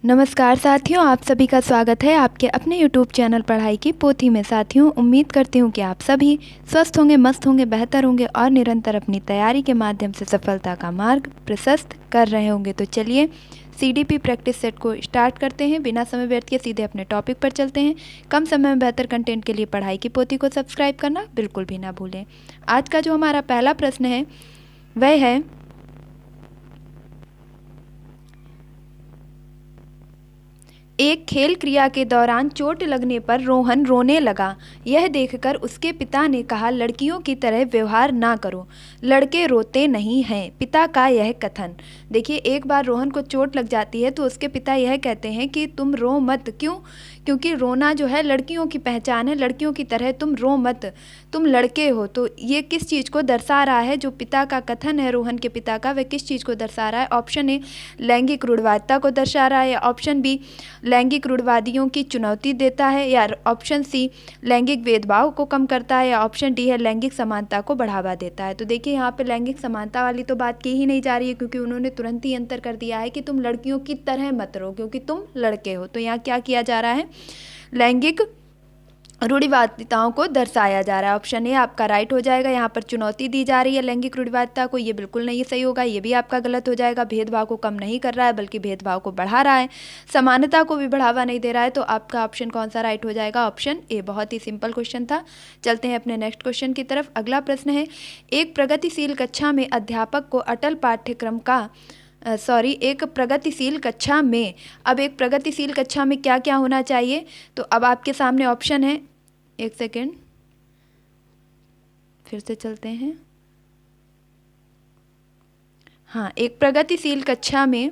नमस्कार साथियों, आप सभी का स्वागत है आपके अपने YouTube चैनल पढ़ाई की पोथी में। साथियों, उम्मीद करती हूँ कि आप सभी स्वस्थ होंगे, मस्त होंगे, बेहतर होंगे और निरंतर अपनी तैयारी के माध्यम से सफलता का मार्ग प्रशस्त कर रहे होंगे। तो चलिए CDP प्रैक्टिस सेट को स्टार्ट करते हैं। बिना समय व्यर्थ के सीधे अपने टॉपिक पर चलते हैं। कम समय में बेहतर कंटेंट के लिए पढ़ाई की पोथी को सब्सक्राइब करना बिल्कुल भी ना भूलें। आज का जो हमारा पहला प्रश्न है वह है, एक खेल क्रिया के दौरान चोट लगने पर रोहन रोने लगा। यह देखकर उसके पिता ने कहा, लड़कियों की तरह व्यवहार ना करो, लड़के रोते नहीं हैं। पिता का यह कथन। देखिए, एक बार रोहन को चोट लग जाती है तो उसके पिता यह कहते हैं कि तुम रो मत। क्यों? क्योंकि रोना जो है लड़कियों की पहचान है, लड़कियों की तरह तुम रो मत, तुम लड़के हो। तो ये किस चीज़ को दर्शा रहा है? जो पिता का कथन है रोहन के पिता का, वह किस चीज़ को दर्शा रहा है? ऑप्शन ए लैंगिक रूढ़िवादिता को दर्शा रहा है, या ऑप्शन बी लैंगिक रूढ़िवादियों की चुनौती देता है, या ऑप्शन सी लैंगिक भेदभाव को कम करता है, या ऑप्शन डी है लैंगिक समानता को बढ़ावा देता है। तो देखिए, यहाँ पे लैंगिक समानता वाली तो बात की ही नहीं जा रही है, क्योंकि उन्होंने तुरंत ही अंतर कर दिया है कि तुम लड़कियों की तरह मत रहो क्योंकि तुम लड़के हो। तो यहाँ क्या किया जा रहा है? लैंगिक रूढ़िवादिताओं को दर्शाया जा रहा है। ऑप्शन ए आपका राइट हो जाएगा। यहाँ पर चुनौती दी जा रही है लैंगिक रूढ़िवादिता को, ये बिल्कुल नहीं सही होगा, ये भी आपका गलत हो जाएगा। भेदभाव को कम नहीं कर रहा है बल्कि भेदभाव को बढ़ा रहा है, समानता को भी बढ़ावा नहीं दे रहा है। तो आपका ऑप्शन कौन सा राइट हो जाएगा? Option A. बहुत ही सिंपल क्वेश्चन था। चलते हैं अपने नेक्स्ट क्वेश्चन की तरफ। अगला प्रश्न है, एक प्रगतिशील कक्षा में अध्यापक को अटल पाठ्यक्रम का एक प्रगतिशील कक्षा में, अब एक प्रगतिशील कक्षा में क्या क्या होना चाहिए? तो अब आपके सामने ऑप्शन है, एक सेकेंड फिर से चलते हैं। हाँ, एक प्रगतिशील कक्षा में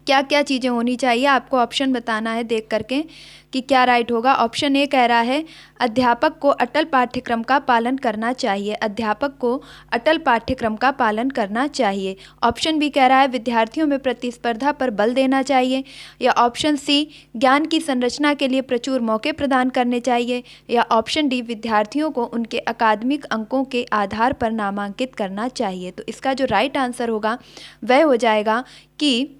क्या क्या चीज़ें होनी चाहिए, आपको ऑप्शन बताना है देख करके कि क्या राइट होगा। ऑप्शन ए कह रहा है अध्यापक को अटल पाठ्यक्रम का पालन करना चाहिए, अध्यापक को अटल पाठ्यक्रम का पालन करना चाहिए। ऑप्शन बी कह रहा है विद्यार्थियों में प्रतिस्पर्धा पर बल देना चाहिए, या ऑप्शन सी ज्ञान की संरचना के लिए प्रचुर मौके प्रदान करने चाहिए, या ऑप्शन डी विद्यार्थियों को उनके अकादमिक अंकों के आधार पर नामांकित करना चाहिए। तो इसका जो राइट आंसर होगा वह हो जाएगा कि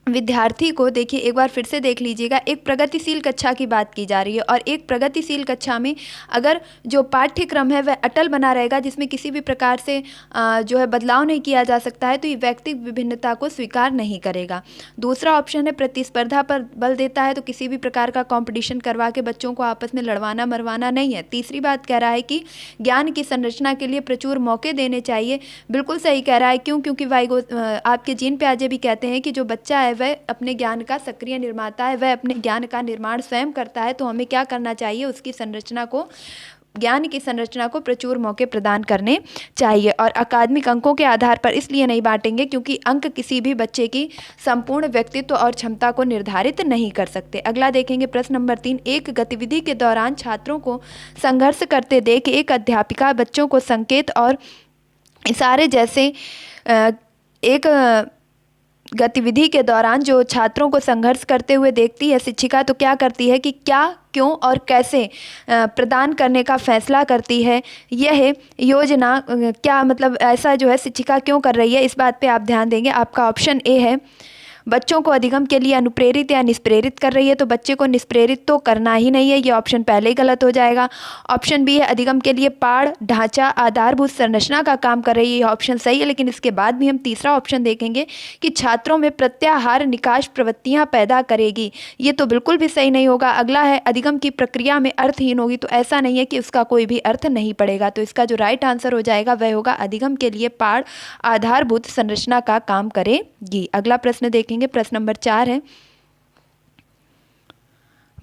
विद्यार्थी को, देखिए एक बार फिर से देख लीजिएगा, एक प्रगतिशील कक्षा की बात की जा रही है और एक प्रगतिशील कक्षा में अगर जो पाठ्यक्रम है वह अटल बना रहेगा, जिसमें किसी भी प्रकार से जो है बदलाव नहीं किया जा सकता है, तो ये व्यक्तिगत विभिन्नता को स्वीकार नहीं करेगा। दूसरा ऑप्शन है प्रतिस्पर्धा पर बल देता है, तो किसी भी प्रकार का कॉम्पिटिशन करवा के बच्चों को आपस में लड़वाना मरवाना नहीं है। तीसरी बात कह रहा है कि ज्ञान की संरचना के लिए प्रचुर मौके देने चाहिए। बिल्कुल सही कह रहा है। क्यों? क्योंकि आपके जीन पियाजे भी कहते हैं कि जो बच्चा है वह अपने ज्ञान का सक्रिय निर्माता है, वह अपने ज्ञान का निर्माण स्वयं करता है। तो हमें क्या करना चाहिए? उसकी संरचना को, ज्ञान की संरचना को प्रचुर मौके प्रदान करने चाहिए। और अकादमिक अंकों के आधार पर इसलिए नहीं बांटेंगे क्योंकि अंक किसी भी बच्चे की संपूर्ण व्यक्तित्व और क्षमता को निर्धारित नहीं कर सकते। अगला देखेंगे प्रश्न नंबर 3, एक गतिविधि के दौरान छात्रों को संघर्ष करते देख एक अध्यापिका बच्चों को संकेत और इशारे जैसे एक गतिविधि के दौरान जो छात्रों को संघर्ष करते हुए देखती है शिक्षिका, तो क्या करती है कि क्या, क्यों और कैसे प्रदान करने का फैसला करती है। यह योजना क्या, मतलब ऐसा जो है शिक्षिका क्यों कर रही है, इस बात पे आप ध्यान देंगे। आपका ऑप्शन ए है बच्चों को अधिगम के लिए अनुप्रेरित या निष्प्रेरित कर रही है, तो बच्चे को निष्प्रेरित तो करना ही नहीं है, ये ऑप्शन पहले ही गलत हो जाएगा। ऑप्शन बी है अधिगम के लिए पाढ़ ढांचा आधारभूत संरचना का काम कर रही है, ये ऑप्शन सही है। लेकिन इसके बाद भी हम तीसरा ऑप्शन देखेंगे कि छात्रों में प्रत्याहार निकाश प्रवृत्तियां पैदा करेगी, ये तो बिल्कुल भी सही नहीं होगा। अगला है अधिगम की प्रक्रिया में अर्थहीन होगी, तो ऐसा नहीं है कि उसका कोई भी अर्थ नहीं पड़ेगा। तो इसका जो राइट आंसर हो जाएगा वह होगा अधिगम के लिए पाढ़ आधारभूत संरचना का काम करेगी। अगला प्रश्न देखेंगे, प्रश्न नंबर 4 है,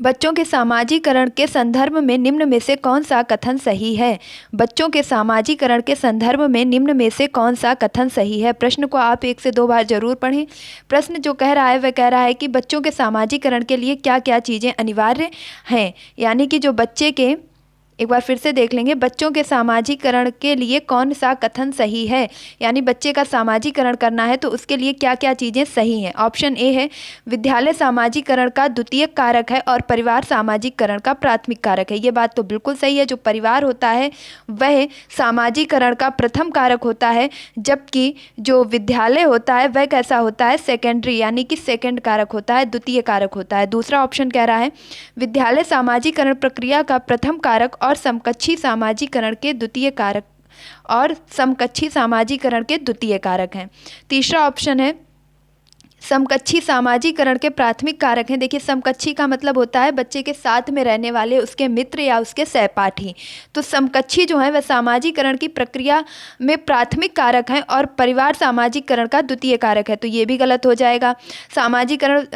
बच्चों के सामाजिकरण के संदर्भ में निम्न में से कौन सा कथन सही है? बच्चों के सामाजिकरण के संदर्भ में निम्न में से कौन सा कथन सही है? प्रश्न को आप 1 से 2 बार जरूर पढ़ें। प्रश्न जो कह रहा है वह कह रहा है कि बच्चों के सामाजिकरण के लिए क्या क्या चीज़ें अनिवार्य हैं, यानी कि जो बच्चे के एक बार फिर से देख लेंगे, बच्चों के सामाजिकरण के लिए कौन सा कथन सही है, यानी बच्चे का सामाजिकरण करना है तो उसके लिए क्या क्या चीज़ें सही हैं। ऑप्शन ए है विद्यालय सामाजिकरण का द्वितीयक कारक है और परिवार सामाजिकरण का प्राथमिक कारक है। ये बात तो बिल्कुल सही है, जो परिवार होता है वह सामाजिकरण का प्रथम कारक होता है, जबकि जो विद्यालय होता है वह कैसा होता है, सेकेंडरी यानी कि सेकेंड कारक होता है, द्वितीय कारक होता है। दूसरा ऑप्शन कह रहा है विद्यालय सामाजिकरण प्रक्रिया का प्रथम कारक और समकक्षी सामाजिकरण के द्वितीय कारक हैं। तीसरा ऑप्शन है समकक्षी सामाजिकरण के प्राथमिक कारक हैं। देखिए, समकक्षी का मतलब होता है बच्चे के साथ में रहने वाले उसके मित्र या उसके सहपाठी। तो समकक्षी जो है वह सामाजिकरण की प्रक्रिया में प्राथमिक कारक हैं और परिवार सामाजिकरण का द्वितीय कारक है, तो ये भी गलत हो जाएगा। सामाजिकरण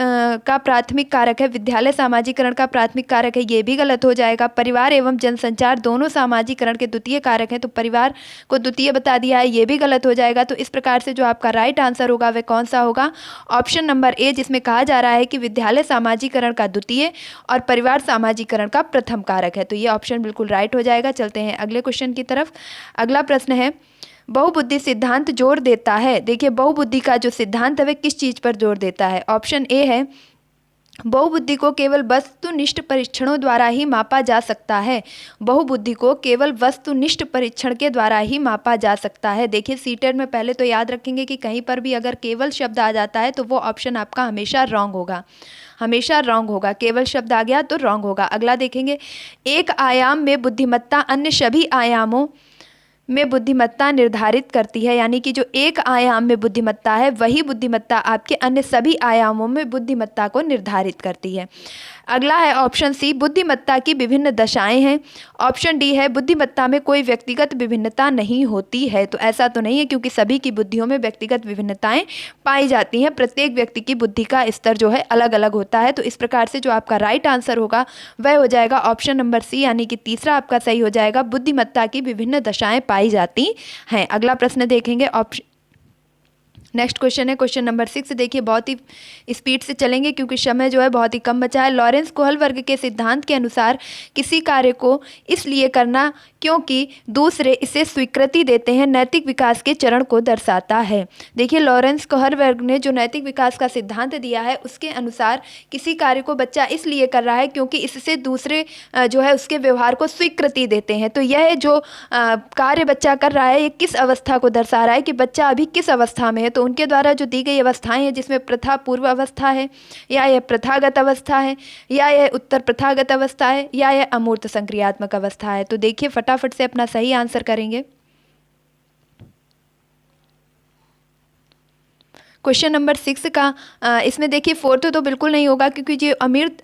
का प्राथमिक कारक है, विद्यालय सामाजिकरण का प्राथमिक कारक है, ये भी गलत हो जाएगा। परिवार एवं जनसंचार दोनों सामाजिकरण के द्वितीय कारक हैं, तो परिवार को द्वितीय बता दिया है, ये भी गलत हो जाएगा। तो इस प्रकार से जो आपका राइट आंसर होगा वह कौन सा होगा, ऑप्शन नंबर ए, जिसमें कहा जा रहा है कि विद्यालय सामाजिकरण का द्वितीय और परिवार सामाजिकरण का प्रथम कारक है। तो ये ऑप्शन बिल्कुल राइट हो जाएगा। चलते हैं अगले क्वेश्चन की तरफ। अगला प्रश्न है बहुबुद्धि सिद्धांत जोर देता है। देखिए, बहुबुद्धि का जो सिद्धांत है वह किस चीज पर जोर देता है। ऑप्शन ए है बहुबुद्धि को केवल वस्तुनिष्ठ परीक्षणों द्वारा ही मापा जा सकता है। बहुबुद्धि को केवल वस्तुनिष्ठ परीक्षण के द्वारा ही मापा जा सकता है। देखिए, सीटेट में पहले तो याद रखेंगे कि कहीं पर भी अगर केवल शब्द आ जाता है तो वो ऑप्शन आपका हमेशा रॉन्ग होगा, हमेशा रॉन्ग होगा। केवल शब्द आ गया तो रॉन्ग होगा। अगला देखेंगे, एक आयाम में बुद्धिमत्ता अन्य सभी आयामों में बुद्धिमत्ता निर्धारित करती है, यानी कि जो एक आयाम में बुद्धिमत्ता है वही बुद्धिमत्ता आपके अन्य सभी आयामों में बुद्धिमत्ता को निर्धारित करती है। अगला है ऑप्शन सी, बुद्धिमत्ता की विभिन्न दशाएं हैं। ऑप्शन डी है बुद्धिमत्ता में कोई व्यक्तिगत विभिन्नता नहीं होती है। तो ऐसा तो नहीं है, क्योंकि सभी की बुद्धियों में व्यक्तिगत विभिन्नताएं पाई जाती हैं। प्रत्येक व्यक्ति की बुद्धि का स्तर जो है अलग अलग होता है। तो इस प्रकार से जो आपका राइट आंसर होगा वह हो जाएगा ऑप्शन नंबर सी, यानी कि तीसरा आपका सही हो जाएगा, बुद्धिमत्ता की विभिन्न दशाएं पाई जाती हैं। अगला प्रश्न देखेंगे, नेक्स्ट क्वेश्चन है क्वेश्चन नंबर 6। देखिए, बहुत ही स्पीड से चलेंगे क्योंकि समय जो है बहुत ही कम बचा है। लॉरेंस कोहल वर्ग के सिद्धांत के अनुसार किसी कार्य को इसलिए करना क्योंकि दूसरे इसे स्वीकृति देते हैं नैतिक विकास के चरण को दर्शाता है। देखिए, लॉरेंस कोहल वर्ग ने जो नैतिक विकास का सिद्धांत दिया है उसके अनुसार किसी कार्य को बच्चा इसलिए कर रहा है क्योंकि इससे दूसरे जो है उसके व्यवहार को स्वीकृति देते हैं। तो यह जो कार्य बच्चा कर रहा है ये किस अवस्था को दर्शा रहा है कि बच्चा अभी किस अवस्था में है। तो उनके द्वारा जो दी गई अवस्थाएं हैं, जिसमें प्रथा पूर्व अवस्था है, या यह प्रथागत अवस्था है, या यह उत्तर प्रथागत अवस्था है, या यह अमूर्त संक्रियात्मक अवस्था है। तो देखिए, फटाफट से अपना सही आंसर करेंगे। क्वेश्चन नंबर 6 का इसमें देखिए, फोर्थ तो बिल्कुल नहीं होगा क्योंकि जो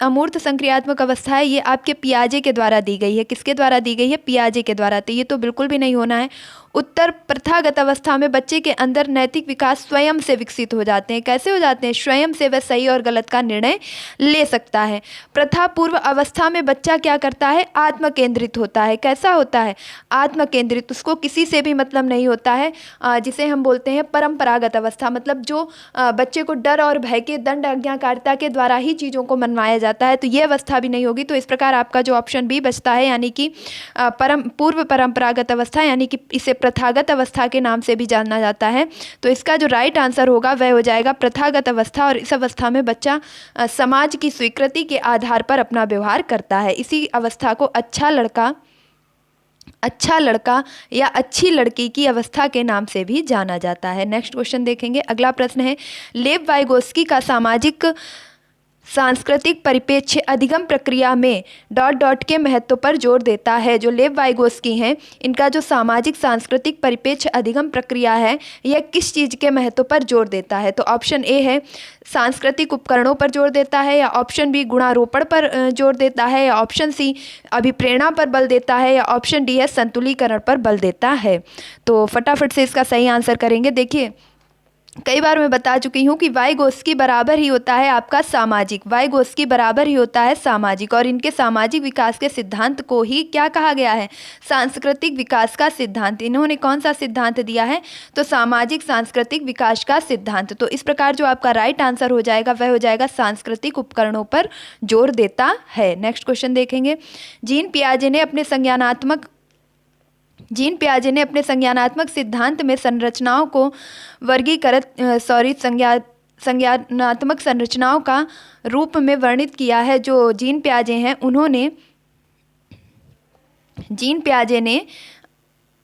अमूर्त संक्रियात्मक अवस्था है ये आपके पियाजे के द्वारा दी गई है। किसके द्वारा दी गई है? पियाजे के द्वारा। तो ये तो बिल्कुल भी नहीं होना है। उत्तर प्रथागत अवस्था में बच्चे के अंदर नैतिक विकास स्वयं से विकसित हो जाते हैं। कैसे हो जाते हैं? स्वयं से वह सही और गलत का निर्णय ले सकता है। प्रथा पूर्व अवस्था में बच्चा क्या करता है? आत्म केंद्रित होता है। कैसा होता है? आत्म केंद्रित। उसको किसी से भी मतलब नहीं होता है, जिसे हम बोलते हैं परंपरागत अवस्था। मतलब जो बच्चे को डर और भय के दंड आज्ञाकारिता के द्वारा ही चीज़ों को मनवाया जाता है, तो ये अवस्था भी नहीं होगी। तो इस प्रकार आपका जो ऑप्शन बी बचता है, यानी कि पूर्व परंपरागत अवस्था, यानी कि इसे प्रथागत अवस्था के नाम से भी जाना जाता है। तो इसका जो राइट आंसर होगा वह हो जाएगा प्रथागत अवस्था। और इस अवस्था में बच्चा समाज की स्वीकृति के आधार पर अपना व्यवहार करता है। इसी अवस्था को अच्छा लड़का या अच्छी लड़की की अवस्था के नाम से भी जाना जाता है। नेक्स्ट क्वेश्चन देखेंगे। अगला प्रश्न है, लेव वाइगोस्की का सामाजिक सांस्कृतिक परिप्रेक्ष्य अधिगम प्रक्रिया में ... के महत्व पर जोर देता है। जो लेव वाइगोस्की हैं, इनका जो सामाजिक सांस्कृतिक परिप्रेक्ष्य अधिगम प्रक्रिया है यह किस चीज़ के महत्व पर जोर देता है? तो ऑप्शन ए है सांस्कृतिक उपकरणों पर जोर देता है, या ऑप्शन बी गुणारोपण पर जोर देता है, या ऑप्शन सी अभिप्रेरणा पर बल देता है, या ऑप्शन डी है संतुलीकरण पर बल देता है। तो फटाफट से इसका सही आंसर करेंगे। देखिए, कई बार मैं बता चुकी हूँ कि वाइगोत्स्की बराबर ही होता है आपका सामाजिक, वाइगोत्स्की बराबर ही होता है सामाजिक, और इनके सामाजिक विकास के सिद्धांत को ही क्या कहा गया है, सांस्कृतिक विकास का सिद्धांत। इन्होंने कौन सा सिद्धांत दिया है, तो सामाजिक सांस्कृतिक विकास का सिद्धांत। तो इस प्रकार जो आपका राइट आंसर हो जाएगा वह हो जाएगा सांस्कृतिक उपकरणों पर जोर देता है। नेक्स्ट क्वेश्चन देखेंगे। जीन पियाजे ने अपने संज्ञानात्मक सिद्धांत में संरचनाओं को संज्ञानात्मक संरचनाओं का रूप में वर्णित किया है। जो जीन पियाजे हैं जीन पियाजे ने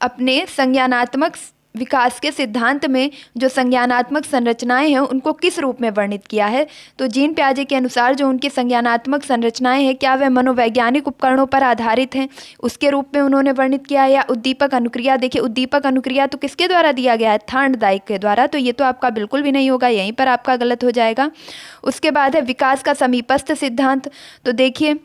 अपने संज्ञानात्मक विकास के सिद्धांत में जो संज्ञानात्मक संरचनाएं हैं उनको किस रूप में वर्णित किया है, तो जीन पियाजे के अनुसार जो उनकी संज्ञानात्मक संरचनाएं हैं क्या वह मनोवैज्ञानिक उपकरणों पर आधारित हैं, उसके रूप में उन्होंने वर्णित किया है, या उद्दीपक अनुक्रिया। देखिए उद्दीपक अनुक्रिया तो किसके द्वारा दिया गया है, थॉर्नडाइक के द्वारा, तो ये तो आपका बिल्कुल भी नहीं होगा, यहीं पर आपका गलत हो जाएगा। उसके बाद है विकास का समीपस्थ सिद्धांत। तो देखिए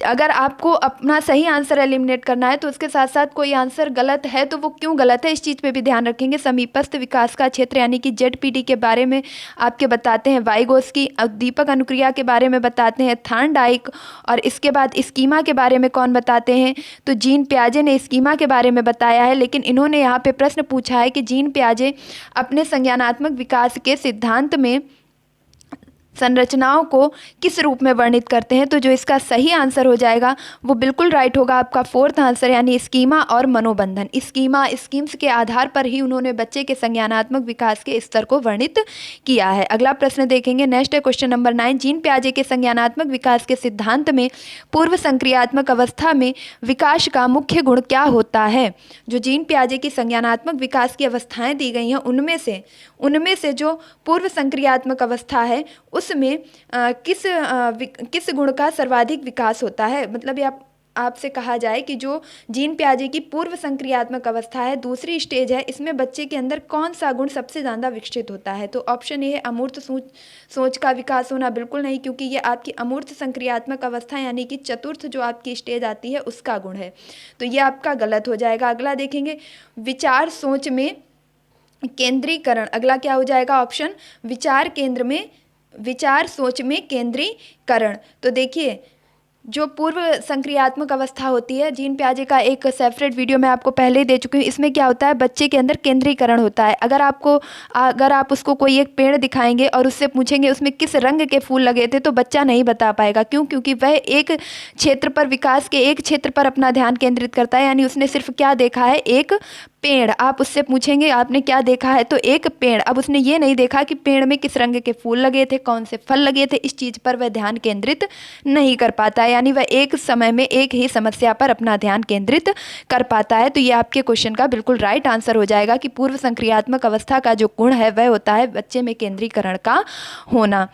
अगर आपको अपना सही आंसर एलिमिनेट करना है तो उसके साथ साथ कोई आंसर गलत है तो वो क्यों गलत है इस चीज़ पे भी ध्यान रखेंगे। समीपस्थ विकास का क्षेत्र यानी कि ZPD के बारे में आपके बताते हैं वाइगोत्स्की, उद्दीपक अनुक्रिया के बारे में बताते हैं थॉर्नडाइक, और इसके बाद स्कीमा के बारे में कौन बताते हैं, तो जीन पियाजे ने स्कीमा के बारे में बताया है। लेकिन इन्होंने यहाँ पे प्रश्न पूछा है कि जीन पियाजे अपने संज्ञानात्मक विकास के सिद्धांत में संरचनाओं को किस रूप में वर्णित करते हैं, तो जो इसका सही आंसर हो जाएगा वो बिल्कुल राइट होगा आपका फोर्थ आंसर, यानी स्कीमा और मनोबंधन। स्कीम्स के आधार पर ही उन्होंने बच्चे के संज्ञानात्मक विकास के स्तर को वर्णित किया है। अगला प्रश्न देखेंगे। नेक्स्ट है क्वेश्चन नंबर 9। जीन पियाजे के संज्ञानात्मक विकास के सिद्धांत में पूर्व संक्रियात्मक अवस्था में विकास का मुख्य गुण क्या होता है। जो जीन पियाजे की संज्ञानात्मक विकास की अवस्थाएं दी गई हैं उनमें से जो पूर्व संक्रियात्मक अवस्था है उसमें किस गुण का सर्वाधिक विकास होता है। मतलब ये आपसे कहा जाए कि जो जीन पियाजे की पूर्व संक्रियात्मक अवस्था है, दूसरी स्टेज है, इसमें बच्चे के अंदर कौन सा गुण सबसे ज़्यादा विकसित होता है, तो ऑप्शन ए है अमूर्त सोच का विकास होना। बिल्कुल नहीं, क्योंकि ये आपकी अमूर्त संक्रियात्मक अवस्था यानी कि चतुर्थ जो आपकी स्टेज आती है उसका गुण है, तो ये आपका गलत हो जाएगा। अगला देखेंगे विचार सोच में केंद्रीकरण। अगला क्या हो जाएगा ऑप्शन, विचार सोच में केंद्रीकरण। तो देखिए जो पूर्व संक्रियात्मक अवस्था होती है, जीन पियाजे का एक सेपरेट वीडियो मैं आपको पहले ही दे चुकी हूँ। इसमें क्या होता है, बच्चे के अंदर केंद्रीकरण होता है। अगर आप उसको कोई एक पेड़ दिखाएंगे और उससे पूछेंगे उसमें किस रंग के फूल लगे थे, तो बच्चा नहीं बता पाएगा। क्यों? क्योंकि वह एक क्षेत्र पर, विकास के एक क्षेत्र पर अपना ध्यान केंद्रित करता है, यानी उसने सिर्फ क्या देखा है, एक पेड़। आप उससे पूछेंगे आपने क्या देखा है, तो एक पेड़। अब उसने ये नहीं देखा कि पेड़ में किस रंग के फूल लगे थे, कौन से फल लगे थे, इस चीज़ पर वह ध्यान केंद्रित नहीं कर पाता है, यानी वह एक समय में एक ही समस्या पर अपना ध्यान केंद्रित कर पाता है। तो ये आपके क्वेश्चन का बिल्कुल राइट आंसर हो जाएगा कि पूर्व संक्रियात्मक अवस्था का जो गुण है वह होता है बच्चे में केंद्रीकरण का होना।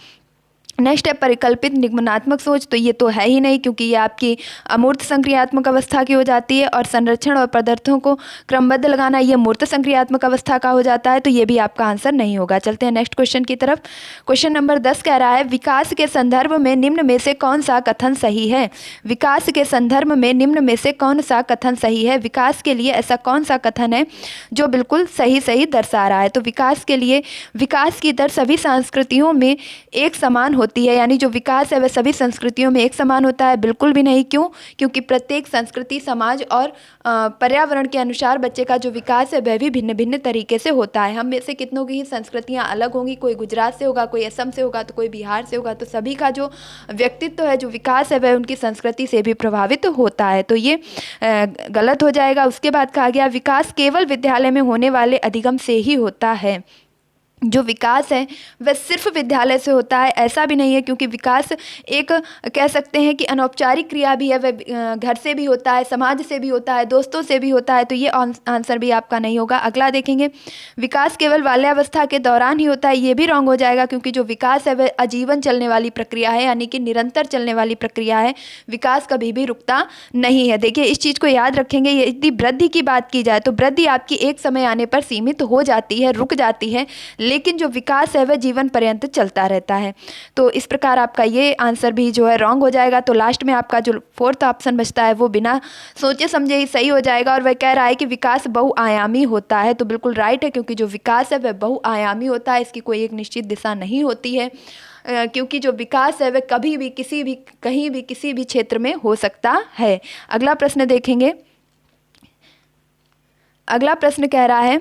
नेक्स्ट है परिकल्पित निगमनात्मक सोच। तो ये तो है ही नहीं, क्योंकि ये आपकी अमूर्त संक्रियात्मक अवस्था की हो जाती है, और संरक्षण और पदार्थों को क्रमबद्ध लगाना ये मूर्त संक्रियात्मक अवस्था का हो जाता है, तो ये भी आपका आंसर नहीं होगा। चलते हैं नेक्स्ट क्वेश्चन की तरफ। क्वेश्चन नंबर 10 कह रहा है विकास के संदर्भ में निम्न में से कौन सा कथन सही है। विकास के संदर्भ में निम्न में से कौन सा कथन सही है, विकास के लिए ऐसा कौन सा कथन है जो बिल्कुल सही दर्शा रहा है। तो विकास के लिए, विकास की दर सभी संस्कृतियों में एक समान होती है, यानी जो विकास है वह सभी संस्कृतियों में एक समान होता है। बिल्कुल भी नहीं। क्यों? क्योंकि प्रत्येक संस्कृति, समाज और पर्यावरण के अनुसार बच्चे का जो विकास है वह भी भिन्न भिन्न तरीके से होता है। हम में से कितनों की ही संस्कृतियाँ अलग होंगी, कोई गुजरात से होगा, कोई असम से होगा, तो कोई बिहार से होगा, तो सभी का जो व्यक्तित्व है, जो विकास है, वह उनकी संस्कृति से भी प्रभावित होता है, तो ये गलत हो जाएगा। उसके बाद कहा गया विकास केवल विद्यालय में होने वाले अधिगम से ही होता है। जो विकास है वह सिर्फ विद्यालय से होता है, ऐसा भी नहीं है, क्योंकि विकास एक कह सकते हैं कि अनौपचारिक क्रिया भी है, वह घर से भी होता है, समाज से भी होता है, दोस्तों से भी होता है, तो ये आंसर भी आपका नहीं होगा। अगला देखेंगे विकास केवल बाल्यावस्था के दौरान ही होता है। ये भी रॉन्ग हो जाएगा, क्योंकि जो विकास है वह आजीवन चलने वाली प्रक्रिया है, यानी कि निरंतर चलने वाली प्रक्रिया है। विकास कभी भी रुकता नहीं है। देखिए इस चीज़ को याद रखेंगे। यदि वृद्धि की बात की जाए तो वृद्धि आपकी एक समय आने पर सीमित हो जाती है, रुक जाती है, लेकिन जो विकास है वह जीवन पर्यंत चलता रहता है। तो इस प्रकार आपका ये आंसर भी जो है रॉन्ग हो जाएगा। तो लास्ट में आपका जो फोर्थ ऑप्शन बचता है वो बिना सोचे समझे ही सही हो जाएगा, और वह कह रहा है कि विकास बहुआयामी होता है। तो बिल्कुल राइट है, क्योंकि जो विकास है वह बहुआयामी होता है, इसकी कोई एक निश्चित दिशा नहीं होती है, क्योंकि जो विकास है वह कभी भी किसी भी कहीं भी किसी भी क्षेत्र में हो सकता है। अगला प्रश्न देखेंगे। अगला प्रश्न कह रहा है,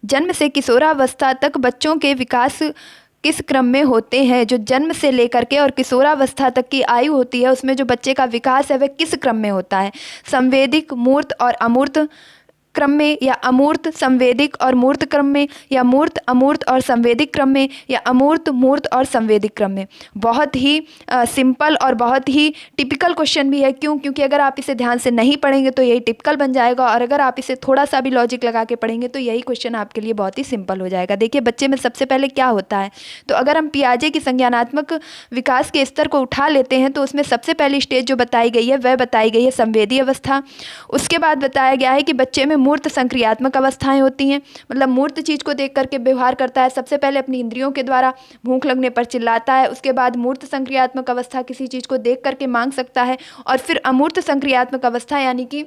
जन्म से किशोरावस्था तक बच्चों के विकास किस क्रम में होते हैं? जो जन्म से लेकर के और किशोरावस्था तक की आयु होती है उसमें जो बच्चे का विकास है वह किस क्रम में होता है? संवेदिक, मूर्त और अमूर्त क्रम में, या अमूर्त संवेदिक और मूर्त क्रम में, या मूर्त अमूर्त और संवेदिक क्रम में, या अमूर्त मूर्त और संवेदिक क्रम में? बहुत ही सिंपल और बहुत ही टिपिकल क्वेश्चन भी है। क्यों? क्योंकि अगर आप इसे ध्यान से नहीं पढ़ेंगे तो यही टिपिकल बन जाएगा, और अगर आप इसे थोड़ा सा भी लॉजिक लगा के पढ़ेंगे तो यही क्वेश्चन आपके लिए बहुत ही सिंपल हो जाएगा। देखिए बच्चे में सबसे पहले क्या होता है, तो अगर हम पियाजे की संज्ञानात्मक विकास के स्तर को उठा लेते हैं तो उसमें सबसे पहली स्टेज जो बताई गई है वह बताई गई है संवेदी अवस्था। उसके बाद बताया गया है कि बच्चे में मूर्त संक्रियात्मक अवस्थाएं होती हैं, मतलब मूर्त चीज को देख करके व्यवहार करता है। सबसे पहले अपनी इंद्रियों के द्वारा भूख लगने पर चिल्लाता है, उसके बाद मूर्त संक्रियात्मक अवस्था किसी चीज को देख करके मांग सकता है, और फिर अमूर्त संक्रियात्मक अवस्था यानी कि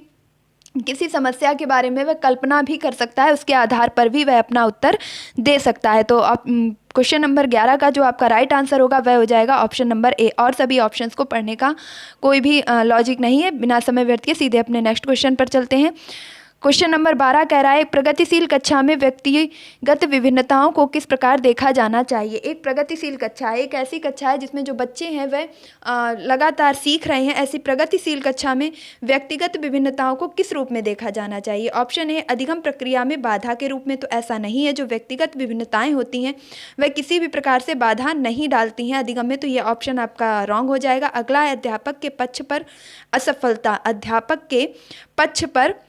किसी समस्या के बारे में वह कल्पना भी कर सकता है, उसके आधार पर भी वह अपना उत्तर दे सकता है। तो आप क्वेश्चन नंबर 11 का जो आपका राइट आंसर होगा वह हो जाएगा ऑप्शन नंबर ए, और सभी ऑप्शंस को पढ़ने का कोई भी लॉजिक नहीं है। बिना समय व्यर्थ किए सीधे अपने नेक्स्ट क्वेश्चन पर चलते हैं। क्वेश्चन नंबर 12 कह रहा है, एक प्रगतिशील कक्षा में व्यक्तिगत विभिन्नताओं को किस प्रकार देखा जाना चाहिए? एक प्रगतिशील कक्षा है, एक ऐसी कक्षा है जिसमें जो बच्चे हैं वह लगातार सीख रहे हैं। ऐसी प्रगतिशील कक्षा में व्यक्तिगत विभिन्नताओं को किस रूप में देखा जाना चाहिए? ऑप्शन ए, अधिगम प्रक्रिया में बाधा के रूप में। तो ऐसा नहीं है, जो व्यक्तिगत विभिन्नताएं होती हैं वह किसी भी प्रकार से बाधा नहीं डालती हैं अधिगम में। तो ये ऑप्शन आपका रॉन्ग हो जाएगा। अगला है अध्यापक के पक्ष पर असफलता। अध्यापक के पक्ष पर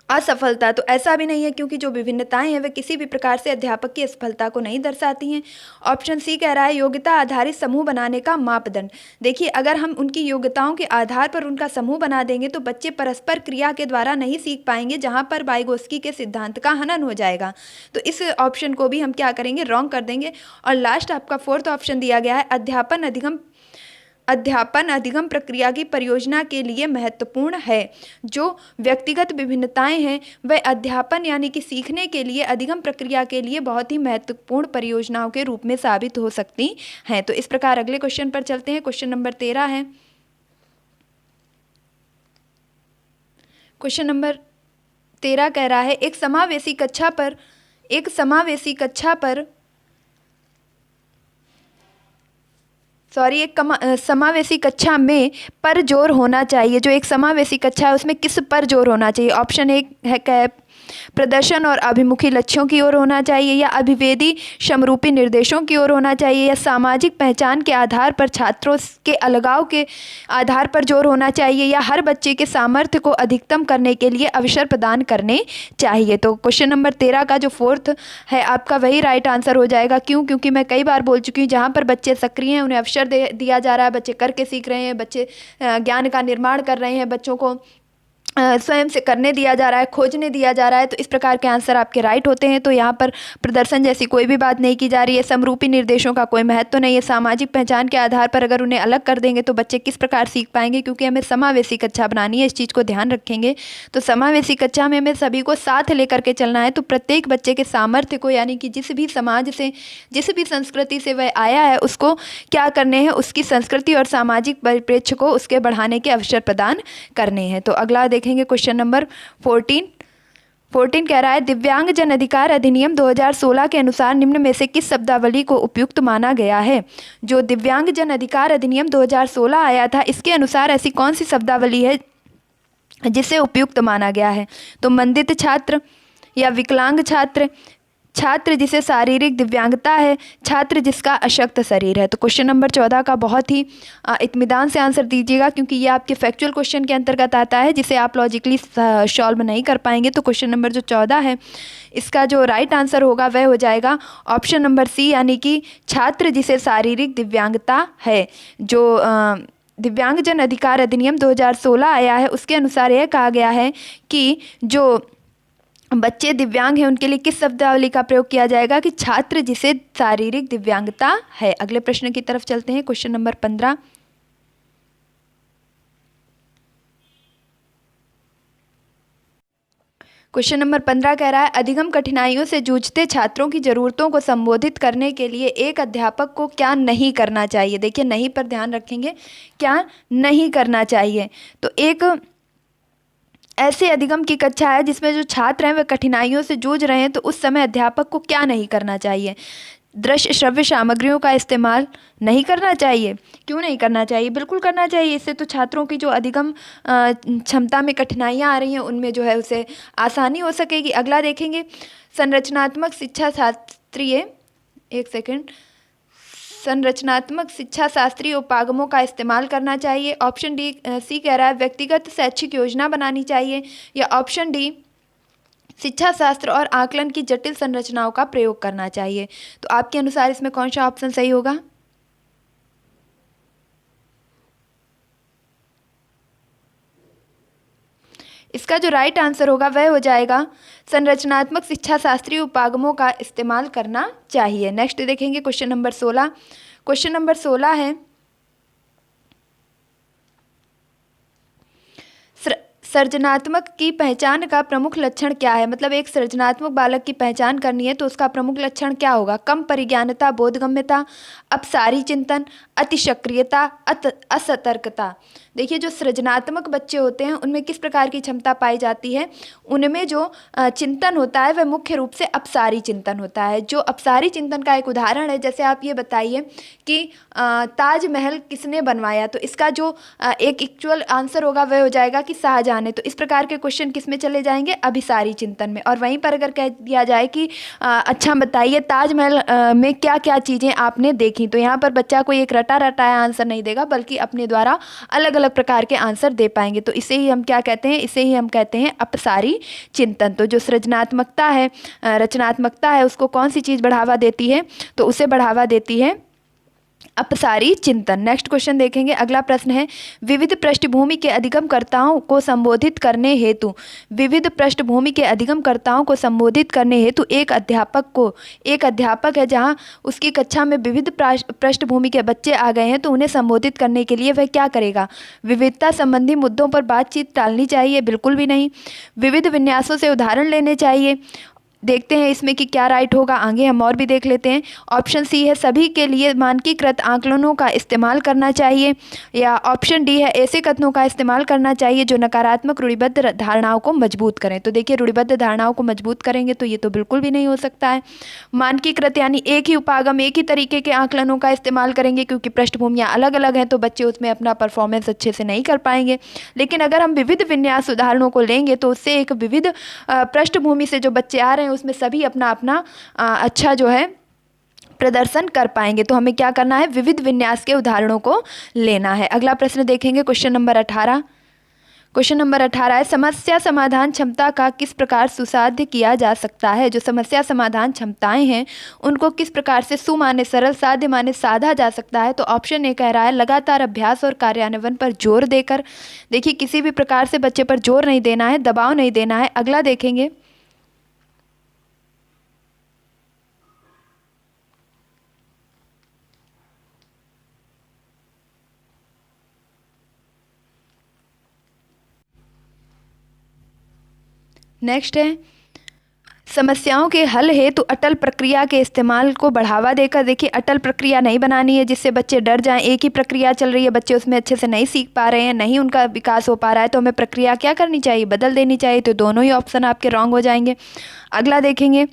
असफलता, तो ऐसा भी नहीं है, क्योंकि जो विभिन्नताएं हैं वे किसी भी प्रकार से अध्यापक की असफलता को नहीं दर्शाती हैं। ऑप्शन सी कह रहा है योग्यता आधारित समूह बनाने का मापदंड। देखिए अगर हम उनकी योग्यताओं के आधार पर उनका समूह बना देंगे तो बच्चे परस्पर क्रिया के द्वारा नहीं सीख पाएंगे, जहां पर वाइगोत्स्की के सिद्धांत का हनन हो जाएगा। तो इस ऑप्शन को भी हम क्या करेंगे, रॉन्ग कर देंगे। और लास्ट आपका फोर्थ ऑप्शन दिया गया है अध्यापन अधिगम प्रक्रिया की परियोजना के लिए महत्वपूर्ण है। जो व्यक्तिगत विभिन्नताएं हैं वह अध्यापन यानी कि सीखने के लिए, अधिगम प्रक्रिया के लिए बहुत ही महत्वपूर्ण परियोजनाओं के रूप में साबित हो सकती हैं। तो इस प्रकार अगले क्वेश्चन पर चलते हैं। क्वेश्चन नंबर 13 है। क्वेश्चन नंबर 13 कह रहा है, एक समावेशी कक्षा में पर जोर होना चाहिए। जो एक समावेशी कक्षा है उसमें किस पर जोर होना चाहिए? ऑप्शन एक है प्रदर्शन और अभिमुखी लक्ष्यों की ओर होना चाहिए, या अभिवेदी समरूपी निर्देशों की ओर होना चाहिए, या सामाजिक पहचान के आधार पर छात्रों के अलगाव के आधार पर जोर होना चाहिए, या हर बच्चे के सामर्थ्य को अधिकतम करने के लिए अवसर प्रदान करने चाहिए। तो क्वेश्चन नंबर 13 का जो फोर्थ है आपका वही राइट आंसर हो जाएगा। क्यों? क्योंकि मैं कई बार बोल चुकी हूँ, जहाँ पर बच्चे सक्रिय हैं उन्हें अवसर दिया जा रहा है, बच्चे करके सीख रहे हैं, बच्चे ज्ञान का निर्माण कर रहे हैं, बच्चों को स्वयं से करने दिया जा रहा है, खोजने दिया जा रहा है। तो इस प्रकार के आंसर आपके राइट होते हैं। तो यहाँ पर प्रदर्शन जैसी कोई भी बात नहीं की जा रही है, समरूपी निर्देशों का कोई महत्व नहीं है, सामाजिक पहचान के आधार पर अगर उन्हें अलग कर देंगे तो बच्चे किस प्रकार सीख पाएंगे? क्योंकि हमें समावेशी कक्षा बनानी है, इस चीज़ को ध्यान रखेंगे। तो समावेशी कक्षा में हमें सभी को साथ लेकर के चलना है। तो प्रत्येक बच्चे के सामर्थ्य को, यानी कि जिस भी समाज से, जिस भी संस्कृति से वह आया है, उसको क्या करने हैं, उसकी संस्कृति और सामाजिक परिप्रेक्ष्य को उसके बढ़ाने के अवसर प्रदान करने हैं। तो अगला देखेंगे क्वेश्चन नंबर 14 कह रहा है, दिव्यांग जन अधिकार अधिनियम 2016 के अनुसार निम्न में से किस शब्दावली को उपयुक्त माना गया है? जो दिव्यांग जन अधिकार अधिनियम 2016 आया था, इसके अनुसार ऐसी कौन सी शब्दावली है जिसे उपयुक्त माना गया है? तो मंदित छात्र, या विकलांग छात्र, छात्र जिसे शारीरिक दिव्यांगता है, छात्र जिसका अशक्त शरीर है। तो क्वेश्चन नंबर 14 का बहुत ही इत्मीनान से आंसर दीजिएगा, क्योंकि ये आपके फैक्चुअल क्वेश्चन के अंतर्गत आता है जिसे आप लॉजिकली सॉल्व नहीं कर पाएंगे। तो क्वेश्चन नंबर जो 14 है इसका जो राइट आंसर होगा वह हो जाएगा ऑप्शन नंबर सी, यानी कि छात्र जिसे शारीरिक दिव्यांगता है। जो दिव्यांगजन अधिकार अधिनियम 2016 आया है, उसके अनुसार यह कहा गया है कि जो बच्चे दिव्यांग हैं उनके लिए किस शब्दावली का प्रयोग किया जाएगा कि छात्र जिसे शारीरिक दिव्यांगता है। अगले प्रश्न की तरफ चलते हैं, क्वेश्चन नंबर 15। क्वेश्चन नंबर 15 कह रहा है अधिगम कठिनाइयों से जूझते छात्रों की ज़रूरतों को संबोधित करने के लिए एक अध्यापक को क्या नहीं करना चाहिए। देखिए नहीं पर ध्यान रखेंगे, क्या नहीं करना चाहिए। तो एक ऐसे अधिगम की कक्षा है जिसमें जो छात्र हैं वे कठिनाइयों से जूझ रहे हैं, तो उस समय अध्यापक को क्या नहीं करना चाहिए। दृश्य श्रव्य सामग्रियों का इस्तेमाल नहीं करना चाहिए। क्यों नहीं करना चाहिए? बिल्कुल करना चाहिए। इससे तो छात्रों की जो अधिगम क्षमता में कठिनाइयाँ आ रही हैं उनमें जो है उसे आसानी हो सकेगी। अगला देखेंगे, संरचनात्मक शिक्षा शास्त्रीय, एक सेकंड, संरचनात्मक शिक्षा शास्त्रीय उपागमों का इस्तेमाल करना चाहिए। ऑप्शन डी सी कह रहा है व्यक्तिगत शैक्षिक योजना बनानी चाहिए, या ऑप्शन डी शिक्षा शास्त्र और आकलन की जटिल संरचनाओं का प्रयोग करना चाहिए। तो आपके अनुसार इसमें कौन सा ऑप्शन सही होगा? इसका जो राइट आंसर होगा वह हो जाएगा संरचनात्मक शिक्षा शास्त्रीय उपागमों का इस्तेमाल करना चाहिए। नेक्स्ट देखेंगे क्वेश्चन नंबर 16। क्वेश्चन नंबर 16 है सृजनात्मक की पहचान का प्रमुख लक्षण क्या है। मतलब एक सृजनात्मक बालक की पहचान करनी है तो उसका प्रमुख लक्षण क्या होगा? कम परिज्ञानता, बोधगम्यता, अपसारी चिंतन, अति सक्रियता, असतर्कता। देखिए जो सृजनात्मक बच्चे होते हैं उनमें किस प्रकार की क्षमता पाई जाती है? उनमें जो चिंतन होता है वह मुख्य रूप से अपसारी चिंतन होता है। जो अपसारी चिंतन का एक उदाहरण है, जैसे आप ये बताइए कि ताजमहल किसने बनवाया, तो इसका जो एक एक्चुअल आंसर होगा वह हो जाएगा कि शाहजहां ने। तो इस प्रकार के क्वेश्चन किस में चले जाएंगे? अभिसारी चिंतन में। और वहीं पर अगर कह दिया जाए कि अच्छा बताइए ताजमहल में क्या क्या चीज़ें आपने देखी, तो यहाँ पर बच्चा कोई एक रटा रटाया आंसर नहीं देगा बल्कि अपने द्वारा अलग अलग प्रकार के आंसर दे पाएंगे। तो इसे ही हम क्या कहते हैं? इसे ही हम कहते हैं अपसारी चिंतन। तो जो सृजनात्मकता है, रचनात्मकता है, उसको कौन सी चीज़ बढ़ावा देती है? तो उसे बढ़ावा देती है अपसारी चिंतन। नेक्स्ट क्वेश्चन देखेंगे। अगला प्रश्न है विविध पृष्ठभूमि के अधिगमकर्ताओं को संबोधित करने हेतु, विविध पृष्ठभूमि के अधिगमकर्ताओं को संबोधित करने हेतु एक अध्यापक है जहां उसकी कक्षा में विविध पृष्ठभूमि के बच्चे आ गए हैं, तो उन्हें संबोधित करने के लिए वह क्या करेगा? विविधता संबंधी मुद्दों पर बातचीत टालनी चाहिए? बिल्कुल भी नहीं। विविध विन्यासों से उदाहरण लेने चाहिए। देखते हैं इसमें कि क्या राइट होगा, आगे हम और भी देख लेते हैं। ऑप्शन सी है सभी के लिए मानकीकृत आकलनों का इस्तेमाल करना चाहिए, या ऑप्शन डी है ऐसे कथनों का इस्तेमाल करना चाहिए जो नकारात्मक रूढ़िबद्ध धारणाओं को मजबूत करें। तो देखिए रूढ़िबद्ध धारणाओं को मजबूत करेंगे तो ये तो बिल्कुल भी नहीं हो सकता है। मानकीकृत यानी एक ही उपागम, एक ही तरीके के आकलनों का इस्तेमाल करेंगे, क्योंकि पृष्ठभूमियाँ अलग अलग हैं तो बच्चे उसमें अपना परफॉर्मेंस अच्छे से नहीं कर पाएंगे। लेकिन अगर हम विविध विन्यास उदाहरणों को लेंगे तो उससे एक विविध पृष्ठभूमि से जो बच्चे आ रहे हैं उसमें सभी अपना अपना अच्छा जो है प्रदर्शन कर पाएंगे। तो हमें क्या करना है? विविध विन्यास के उदाहरणों को लेना है। अगला प्रश्न देखेंगे, क्वेश्चन नंबर 18। क्वेश्चन नंबर 18 है समस्या समाधान क्षमता का किस प्रकार सुसाध्य किया जा सकता है। जो समस्या समाधान क्षमताएं हैं उनको किस प्रकार से सु माने सरल, साध्य माने साधा जा सकता है। तो ऑप्शन ए कह रहा है लगातार अभ्यास और कार्यान्वयन पर जोर देकर। देखिए किसी भी प्रकार से बच्चे पर जोर नहीं देना है, दबाव नहीं देना है। अगला देखेंगे, नेक्स्ट है समस्याओं के हल हेतु अटल प्रक्रिया के इस्तेमाल को बढ़ावा देकर। देखिए अटल प्रक्रिया नहीं बनानी है जिससे बच्चे डर जाएं। एक ही प्रक्रिया चल रही है, बच्चे उसमें अच्छे से नहीं सीख पा रहे हैं, नहीं उनका विकास हो पा रहा है, तो हमें प्रक्रिया क्या करनी चाहिए? बदल देनी चाहिए। तो दोनों ही ऑप्शन आपके रॉन्ग हो जाएंगे। अगला देखेंगे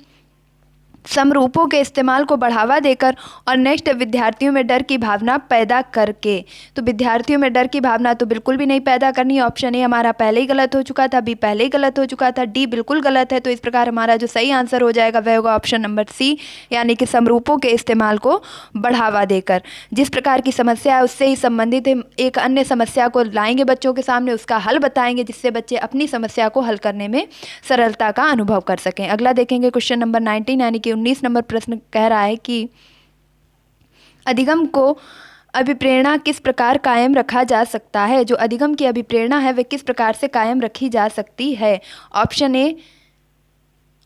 समरूपों के इस्तेमाल को बढ़ावा देकर, और नेक्स्ट विद्यार्थियों में डर की भावना पैदा करके। तो विद्यार्थियों में डर की भावना तो बिल्कुल भी नहीं पैदा करनी है। ऑप्शन ए हमारा पहले ही गलत हो चुका था, बी पहले ही गलत हो चुका था, डी बिल्कुल गलत है। तो इस प्रकार हमारा जो सही आंसर हो जाएगा वह होगा ऑप्शन नंबर सी, यानी कि समरूपों के इस्तेमाल को बढ़ावा देकर। जिस प्रकार की समस्या है उससे ही संबंधित एक अन्य समस्या को लाएंगे बच्चों के सामने, उसका हल बताएंगे जिससे बच्चे अपनी समस्या को हल करने में सरलता का अनुभव कर सकें। अगला देखेंगे क्वेश्चन नंबर 19 यानी कि 19 नंबर प्रश्न कह रहा है कि अधिगम को अभिप्रेरणा किस प्रकार कायम रखा जा सकता है? जो अधिगम की अभिप्रेरणा है वह किस प्रकार से कायम रखी जा सकती है?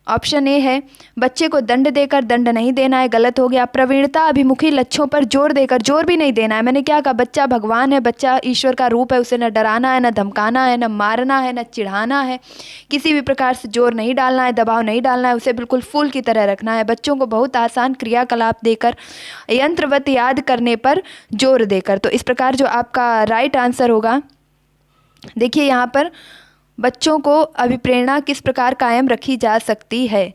ऑप्शन ए है बच्चे को दंड देकर, दंड नहीं देना है, गलत हो गया। प्रवीणता अभिमुखी लक्ष्यों पर जोर देकर, जोर भी नहीं देना है। मैंने क्या कहा, बच्चा भगवान है, बच्चा ईश्वर का रूप है, उसे न डराना है, न धमकाना है, न मारना है, न चिढ़ाना है, किसी भी प्रकार से जोर नहीं डालना है, दबाव नहीं डालना है, उसे बिल्कुल फूल की तरह रखना है। बच्चों को बहुत आसान क्रियाकलाप देकर, यंत्रवत याद करने पर जोर देकर। तो इस प्रकार जो आपका राइट आंसर होगा, देखिए यहाँ पर बच्चों को अभिप्रेरणा किस प्रकार कायम रखी जा सकती है।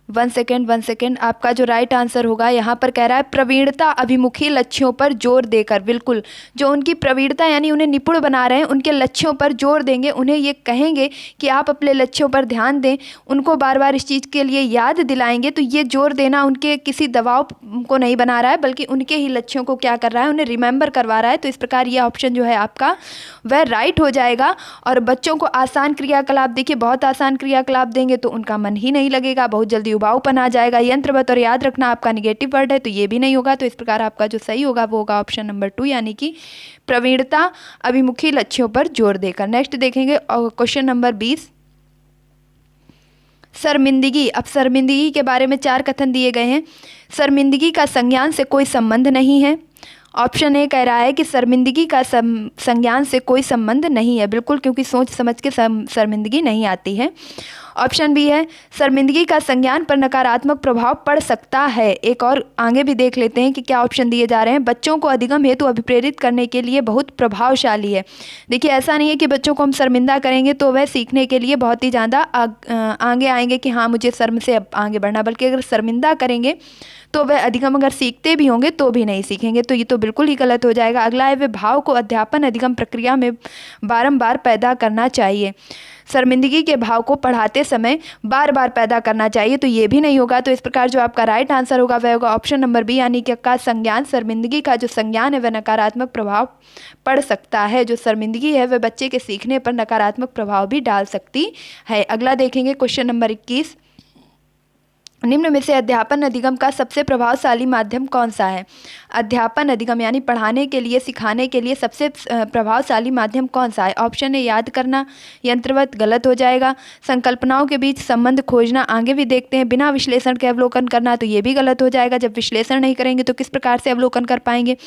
वन सेकेंड, आपका जो राइट आंसर होगा यहाँ पर कह रहा है प्रवीणता अभिमुखी लक्ष्यों पर जोर देकर। बिल्कुल, जो उनकी प्रवीणता यानी उन्हें निपुण बना रहे हैं, उनके लक्ष्यों पर जोर देंगे, उन्हें ये कहेंगे कि आप अपने लक्ष्यों पर ध्यान दें, उनको बार बार इस चीज़ के लिए याद दिलाएंगे। तो ये जोर देना उनके किसी दबाव को नहीं बना रहा है, बल्कि उनके ही लक्ष्यों को क्या कर रहा है, उन्हें रिमेंबर करवा रहा है। तो इस प्रकार ये ऑप्शन जो है आपका वह राइट हो जाएगा। और बच्चों को आसान क्रियाकलाप, देखिए बहुत आसान क्रियाकलाप देंगे तो उनका मन ही नहीं लगेगा, बहुत जल्दी उबाऊपन आ जाएगा। यंत्रवत और याद रखना आपका निगेटिव वर्ड है, तो ये भी नहीं होगा। तो इस प्रकार आपका जो सही होगा वो होगा ऑप्शन नंबर 2, यानी कि प्रवीणता अभिमुखी लक्ष्यों पर जोर देकर। नेक्स्ट देखेंगे क्वेश्चन नंबर 20, शर्मिंदगी। अब शर्मिंदगी के बारे में 4 कथन दिए गए हैं। शर्मिंदगी का संज्ञान से कोई संबंध नहीं है। ऑप्शन ए कह रहा है कि शर्मिंदगी का संज्ञान से कोई संबंध नहीं है, बिल्कुल, क्योंकि सोच समझ के शर्मिंदगी नहीं आती है। ऑप्शन बी है शर्मिंदगी का संज्ञान पर नकारात्मक प्रभाव पड़ सकता है। एक और आगे भी देख लेते हैं कि क्या ऑप्शन दिए जा रहे हैं। बच्चों को अधिगम हेतु अभिप्रेरित करने के लिए बहुत प्रभावशाली है। देखिए ऐसा नहीं है कि बच्चों को हम शर्मिंदा करेंगे तो वह सीखने के लिए बहुत ही ज़्यादा आगे आएंगे कि हाँ मुझे शर्म से अब आगे बढ़ना, बल्कि अगर शर्मिंदा करेंगे तो वह अधिगम अगर सीखते भी होंगे तो भी नहीं सीखेंगे। तो ये तो बिल्कुल ही गलत हो जाएगा। अगला है वे भाव को अध्यापन अधिगम प्रक्रिया में बारंबार पैदा करना चाहिए। शर्मिंदगी के भाव को पढ़ाते समय बार बार पैदा करना चाहिए, तो ये भी नहीं होगा। तो इस प्रकार जो आपका राइट आंसर होगा वह होगा ऑप्शन नंबर बी, यानी कि का संज्ञान, शर्मिंदगी का जो संज्ञान है वह नकारात्मक प्रभाव पड़ सकता है। जो शर्मिंदगी है वह बच्चे के सीखने पर नकारात्मक प्रभाव भी डाल सकती है। अगला देखेंगे क्वेश्चन नंबर 21, निम्न में से अध्यापन अधिगम का सबसे प्रभावशाली माध्यम कौन सा है? अध्यापन अधिगम यानी पढ़ाने के लिए, सिखाने के लिए सबसे प्रभावशाली माध्यम कौन सा है? ऑप्शन ए याद करना, यंत्रवत, गलत हो जाएगा। संकल्पनाओं के बीच संबंध खोजना, आगे भी देखते हैं। बिना विश्लेषण के अवलोकन करना, तो ये भी गलत हो जाएगा। जब विश्लेषण नहीं करेंगे तो किस प्रकार से अवलोकन कर पाएंगे?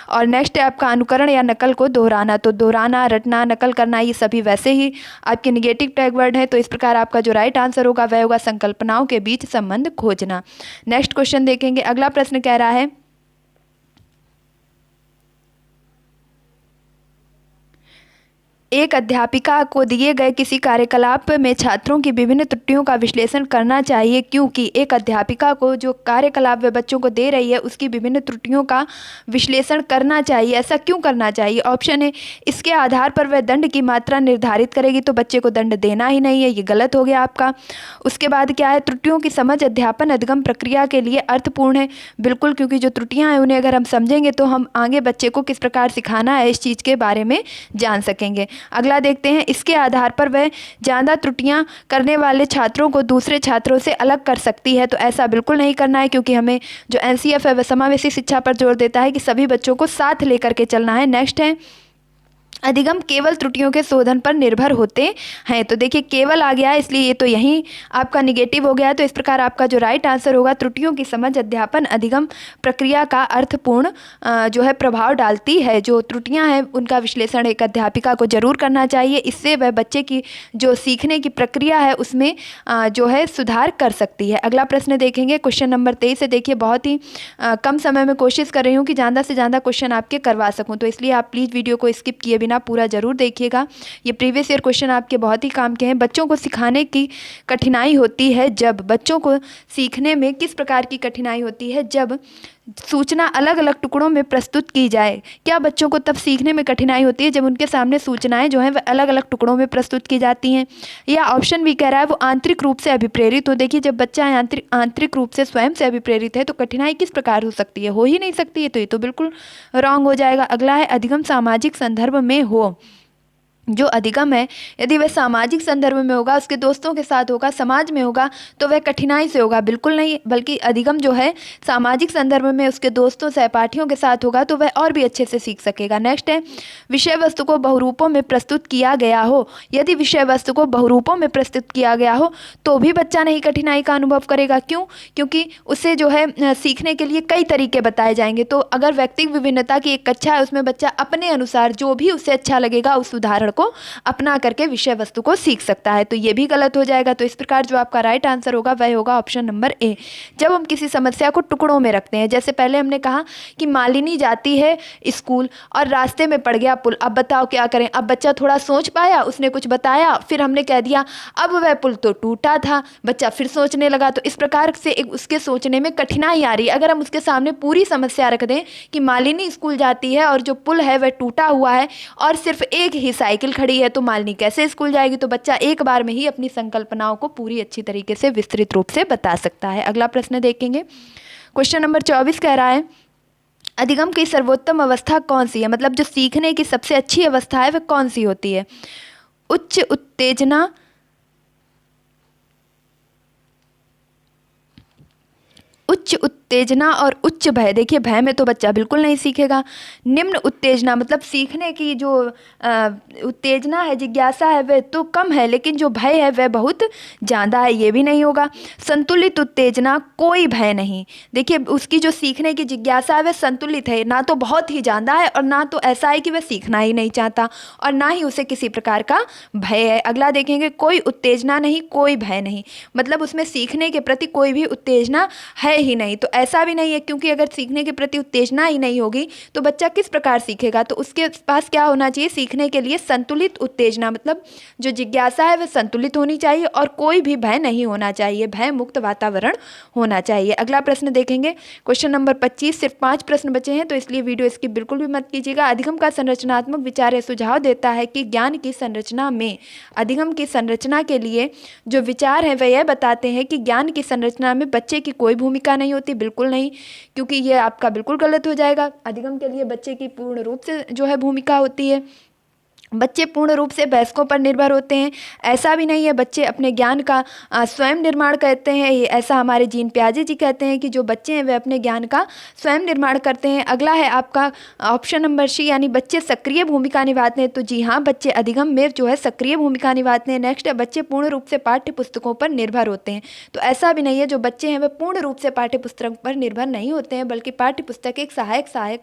और नेक्स्ट है आपका अनुकरण या नकल को दोहराना। तो दोहराना, रटना, नकल करना, ये सभी वैसे ही आपके निगेटिव टैग वर्ड है। तो इस प्रकार आपका जो राइट आंसर होगा वह होगा संकल्पनाओं के बीच संबंध खोजना। नेक्स्ट क्वेश्चन देखेंगे। अगला प्रश्न कह रहा है एक अध्यापिका को दिए गए किसी कार्यकलाप में छात्रों की विभिन्न त्रुटियों का विश्लेषण करना चाहिए, क्योंकि एक अध्यापिका को जो कार्यकलाप वे बच्चों को दे रही है उसकी विभिन्न त्रुटियों का विश्लेषण करना चाहिए। ऐसा क्यों करना चाहिए? ऑप्शन है इसके आधार पर वह दंड की मात्रा निर्धारित करेगी, तो बच्चे को दंड देना ही नहीं है, ये गलत हो गया आपका। उसके बाद क्या है, त्रुटियों की समझ अध्यापन अधिगम प्रक्रिया के लिए अर्थपूर्ण है। बिल्कुल, क्योंकि जो त्रुटियाँ हैं उन्हें अगर हम समझेंगे तो हम आगे बच्चे को किस प्रकार सिखाना है इस चीज़ के बारे में जान सकेंगे। अगला देखते हैं, इसके आधार पर वह ज़्यादा त्रुटियां करने वाले छात्रों को दूसरे छात्रों से अलग कर सकती है। तो ऐसा बिल्कुल नहीं करना है, क्योंकि हमें जो एनसीएफ है वह समावेशी शिक्षा पर जोर देता है कि सभी बच्चों को साथ लेकर के चलना है। नेक्स्ट है अधिगम केवल त्रुटियों के शोधन पर निर्भर होते हैं। तो देखिए केवल आ गया है, इसलिए ये तो यही आपका निगेटिव हो गया है। तो इस प्रकार आपका जो राइट आंसर होगा त्रुटियों की समझ अध्यापन अधिगम प्रक्रिया का अर्थपूर्ण जो है प्रभाव डालती है। जो त्रुटियां हैं उनका विश्लेषण एक अध्यापिका को जरूर करना चाहिए, इससे वह बच्चे की जो सीखने की प्रक्रिया है उसमें जो है सुधार कर सकती है। अगला प्रश्न देखेंगे क्वेश्चन नंबर 23 से। देखिए बहुत ही कम समय में कोशिश कर रही हूँ कि ज़्यादा से ज़्यादा क्वेश्चन आपके करवा सकूँ, तो इसलिए आप प्लीज़ वीडियो को स्किप किए बिना पूरा जरूर देखिएगा। ये प्रीवियस ईयर क्वेश्चन आपके बहुत ही काम के हैं। बच्चों को सिखाने की कठिनाई होती है जब, बच्चों को सीखने में किस प्रकार की कठिनाई होती है? जब सूचना अलग अलग टुकड़ों में प्रस्तुत की जाए। क्या बच्चों को तब सीखने में कठिनाई होती है जब उनके सामने सूचनाएं जो हैं वह अलग अलग टुकड़ों में प्रस्तुत की जाती हैं? या ऑप्शन भी कह रहा है वो आंतरिक रूप से अभिप्रेरित हो। देखिए जब बच्चा आंतरिक रूप से स्वयं से अभिप्रेरित है तो कठिनाई किस प्रकार हो सकती है? हो ही नहीं सकती है, तो ये तो बिल्कुल रॉन्ग हो जाएगा। अगला है अधिगम सामाजिक संदर्भ में हो। जो अधिगम है, यदि वह सामाजिक संदर्भ में होगा, उसके दोस्तों के साथ होगा, समाज में होगा, तो वह कठिनाई से होगा, बिल्कुल नहीं। बल्कि अधिगम जो है सामाजिक संदर्भ में उसके दोस्तों सहपाठियों के साथ होगा तो वह और भी अच्छे से सीख सकेगा। नेक्स्ट है, विषय वस्तु को बहुरूपों में प्रस्तुत किया गया हो। यदि विषय वस्तु को बहुरूपों में प्रस्तुत किया गया हो तो भी बच्चा नहीं कठिनाई का अनुभव करेगा। क्यों? क्योंकि उसे जो है सीखने के लिए कई तरीके बताए जाएंगे। तो अगर व्यक्तिगत विभिन्नता की एक कक्षा है, उसमें बच्चा अपने अनुसार जो भी उसे अच्छा लगेगा उस उदाहरण को अपना करके विषय वस्तु को सीख सकता है। तो ये भी गलत हो जाएगा। तो इस प्रकार जो आपका राइट आंसर होगा वह होगा ऑप्शन नंबर ए। जब हम किसी समस्या को टुकड़ों में रखते हैं, जैसे पहले हमने कहा कि मालिनी जाती है स्कूल और रास्ते में पड़ गया पुल, अब बताओ क्या करें। अब बच्चा थोड़ा सोच पाया, उसने कुछ बताया, फिर हमने कह दिया अब वह पुल तो टूटा था, बच्चा फिर सोचने लगा। तो इस प्रकार से एक उसके सोचने में कठिनाई आ रही है। अगर हम उसके सामने पूरी समस्या रख दें कि मालिनी स्कूल जाती है और जो पुल है वह टूटा हुआ है और सिर्फ एक ही साइकिल खड़ी है, तो मालिनी कैसे स्कूल जाएगी? तो बच्चा एक बार में ही अपनी संकल्पनाओं को पूरी अच्छी तरीके से विस्तृत रूप से बता सकता है। अगला प्रश्न देखेंगे। क्वेश्चन नंबर 24 कह रहा है, अधिगम की सर्वोत्तम अवस्था कौन सी है? मतलब जो सीखने की सबसे अच्छी अवस्था है वह कौन सी होती है? उच्च उत्तेजना, उच्च उत्तेजना और उच्च भय। देखिए भय में तो बच्चा बिल्कुल नहीं सीखेगा। निम्न उत्तेजना मतलब सीखने की जो उत्तेजना है, जिज्ञासा है वह तो कम है, लेकिन जो भय है वह बहुत ज़्यादा है, ये भी नहीं होगा। संतुलित उत्तेजना, कोई भय नहीं। देखिए उसकी जो सीखने की जिज्ञासा है वह संतुलित है, ना तो बहुत ही ज़्यादा है और ना तो ऐसा है कि वह सीखना ही नहीं चाहता, और ना ही उसे किसी प्रकार का भय है। अगला देखेंगे, कोई उत्तेजना नहीं, कोई भय नहीं, मतलब उसमें सीखने के प्रति कोई भी उत्तेजना है ही नहीं। तो ऐसा भी नहीं है, क्योंकि अगर सीखने के प्रति उत्तेजना ही नहीं होगी तो बच्चा किस प्रकार सीखेगा? तो उसके पास क्या होना चाहिए? सीखने के लिए संतुलित उत्तेजना, मतलब जो जिज्ञासा है वह संतुलित होनी चाहिए और कोई भी भय नहीं होना चाहिए, भय मुक्त वातावरण होना चाहिए। अगला प्रश्न देखेंगे, क्वेश्चन नंबर 25। सिर्फ 5 प्रश्न बचे हैं तो इसलिए वीडियो इसकी बिल्कुल भी मत कीजिएगा। अधिगम का संरचनात्मक विचार यह सुझाव देता है कि ज्ञान की संरचना में, अधिगम की संरचना के लिए जो विचार है वह यह बताते हैं कि ज्ञान की संरचना में बच्चे की कोई भूमिका नहीं होती, बिल्कुल नहीं, क्योंकि ये आपका बिल्कुल गलत हो जाएगा। अधिगम के लिए बच्चे की पूर्ण रूप से जो है भूमिका होती है। बच्चे पूर्ण रूप से वयस्कों पर निर्भर होते हैं, ऐसा भी नहीं है। बच्चे अपने ज्ञान का स्वयं निर्माण करते हैं, ऐसा हमारे जीन प्याजे जी कहते हैं कि जो बच्चे हैं वे अपने ज्ञान का स्वयं निर्माण करते हैं। अगला है आपका ऑप्शन नंबर सी, यानी बच्चे सक्रिय भूमिका निभाते हैं। तो जी हाँ, बच्चे अधिगम में जो है सक्रिय भूमिका निभाते हैं। नेक्स्ट है, बच्चे पूर्ण रूप से पाठ्य पुस्तकों पर निर्भर होते हैं। तो ऐसा भी नहीं है, जो बच्चे हैं वे पूर्ण रूप से पाठ्य पुस्तक पर निर्भर नहीं होते हैं, बल्कि पाठ्य पुस्तक एक सहायक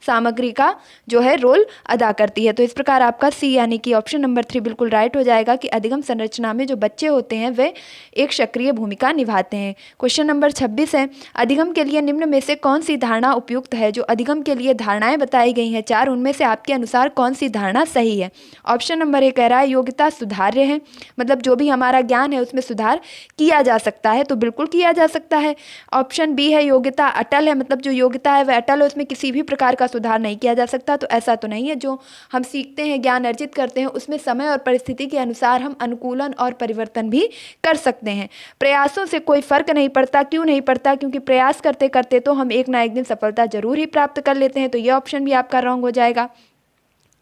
सामग्री का जो है रोल अदा करती है। तो इस प्रकार आपका सी यानी कि ऑप्शन नंबर 3 बिल्कुल राइट हो जाएगा कि अधिगम संरचना में जो बच्चे होते हैं वे एक सक्रिय भूमिका निभाते हैं। क्वेश्चन नंबर 26 है, अधिगम के लिए निम्न में से कौन सी धारणा उपयुक्त है? जो अधिगम के लिए धारणाएं बताई गई हैं 4, उनमें से आपके अनुसार कौन सी धारणा सही है? ऑप्शन नंबर 1 कह रहा है योग्यता सुधार्य है, मतलब जो भी हमारा ज्ञान है उसमें सुधार किया जा सकता है, तो बिल्कुल किया जा सकता है। ऑप्शन बी है योग्यता अटल है, मतलब जो योग्यता है वह अटल है, उसमें किसी भी प्रकार का सुधार नहीं किया जा सकता। तो ऐसा तो नहीं है, जो हम सीखते हैं, ज्ञान अर्जित करते हैं, उसमें समय और परिस्थिति के अनुसार हम अनुकूलन और परिवर्तन भी कर सकते हैं। प्रयासों से कोई फर्क नहीं पड़ता। क्यों नहीं पड़ता? क्योंकि प्रयास करते करते तो हम एक ना एक दिन सफलता जरूर ही प्राप्त कर लेते हैं। तो यह ऑप्शन भी आपका रॉन्ग हो जाएगा।